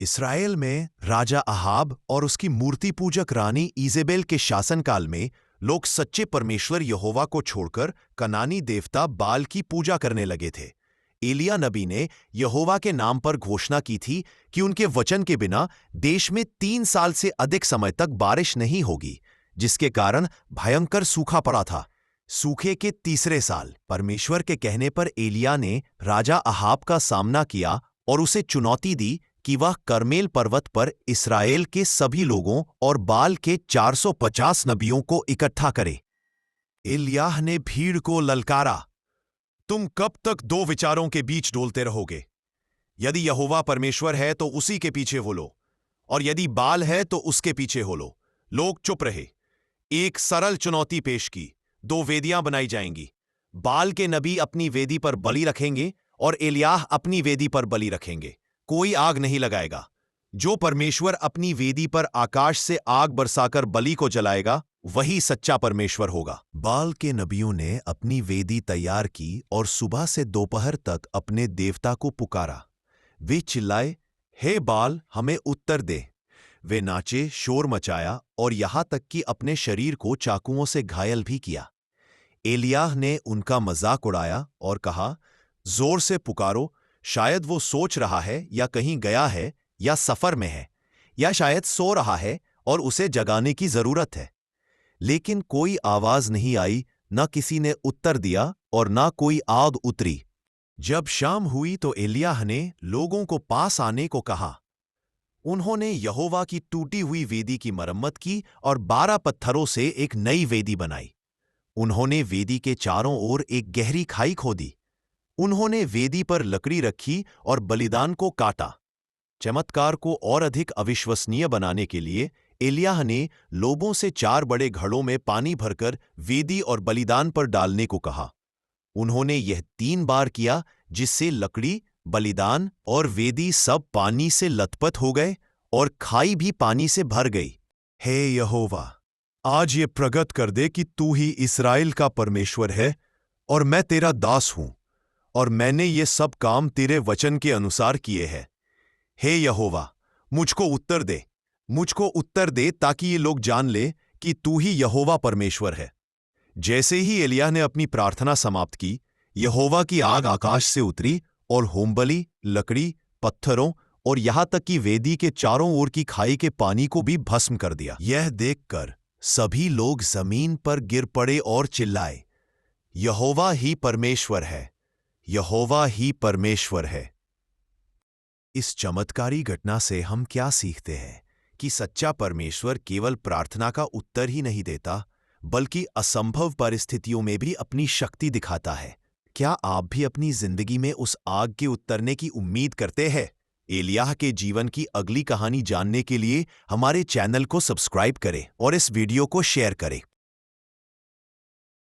Israel में राजा Ahab और उसकी मूर्ति पूजक रानी ईजेबेल के शासनकाल में लोग सच्चे परमेश्वर यहोवा को छोड़कर कनानी देवता बाल की पूजा करने लगे थे। एलिया नबी ने यहोवा के नाम पर घोषणा की थी कि उनके वचन के बिना देश में 3 साल से अधिक समय तक बारिश नहीं होगी, जिसके कारण भयंकर सूखा पड़ा था। सूखे के तीसरे साल परमेश्वर के कहने पर एलिया ने राजा अहाब का सामना किया और उसे चुनौती दी कि वह कर्मेल पर्वत पर इसराइल के सभी लोगों और बाल के 450 नबियों को इकट्ठा करे। एलियाह ने भीड़ को ललकारा, तुम कब तक 2 विचारों के बीच डोलते रहोगे? यदि यहोवा परमेश्वर है तो उसी के पीछे हो लो, और यदि बाल है तो उसके पीछे हो लो। लोग चुप रहे। एक सरल चुनौती पेश की, 2 वेदियां बनाई जाएंगी। बाल के नबी अपनी वेदी पर बलि रखेंगे और एलियाह अपनी वेदी पर बलि रखेंगे। कोई आग नहीं लगाएगा। जो परमेश्वर अपनी वेदी पर आकाश से आग बरसाकर बलि को जलाएगा, वही सच्चा परमेश्वर होगा। बाल के नबियों ने अपनी वेदी तैयार की और सुबह से दोपहर तक अपने देवता को पुकारा। वे चिल्लाए, हे बाल, हमें उत्तर दे। वे नाचे, शोर मचाया और यहां तक कि अपने शरीर को चाकुओं से घायल भी किया। एलियाह ने उनका मजाक उड़ाया और कहा, जोर से पुकारो, शायद वो सोच रहा है या कहीं गया है या सफर में है, या शायद सो रहा है और उसे जगाने की जरूरत है। लेकिन कोई आवाज नहीं आई, न किसी ने उत्तर दिया और न कोई आग उतरी। जब शाम हुई तो एलियाह ने लोगों को पास आने को कहा। उन्होंने यहोवा की टूटी हुई वेदी की मरम्मत की और 12 पत्थरों से एक नई वेदी बनाई। उन्होंने वेदी के चारों ओर एक गहरी खाई खोदी। उन्होंने वेदी पर लकड़ी रखी और बलिदान को काटा। चमत्कार को और अधिक अविश्वसनीय बनाने के लिए एलियाह ने लोगों से 4 बड़े घड़ों में पानी भरकर वेदी और बलिदान पर डालने को कहा। उन्होंने यह 3 बार किया, जिससे लकड़ी, बलिदान और वेदी सब पानी से लथपथ हो गए और खाई भी पानी से भर गई। हे यहोवा, आज ये प्रगट कर दे कि तू ही इस्राएल का परमेश्वर है और मैं तेरा दास हूं, और मैंने ये सब काम तेरे वचन के अनुसार किए हैं। हे यहोवा, मुझको उत्तर दे ताकि ये लोग जान ले कि तू ही यहोवा परमेश्वर है। जैसे ही एलिय्याह ने अपनी प्रार्थना समाप्त की, यहोवा की आग आकाश से उतरी और होमबलि, लकड़ी, पत्थरों और यहां तक कि वेदी के चारों ओर की खाई के पानी को भी भस्म कर दिया। यह देखकर सभी लोग जमीन पर गिर पड़े और चिल्लाए, यहोवा ही परमेश्वर है, यहोवा ही परमेश्वर है। इस चमत्कारी घटना से हम क्या सीखते हैं? कि सच्चा परमेश्वर केवल प्रार्थना का उत्तर ही नहीं देता, बल्कि असंभव परिस्थितियों में भी अपनी शक्ति दिखाता है। क्या आप भी अपनी जिंदगी में उस आग के उतरने की उम्मीद करते हैं? एलिय्याह के जीवन की अगली कहानी जानने के लिए हमारे चैनल को सब्सक्राइब करें और इस वीडियो को शेयर करें।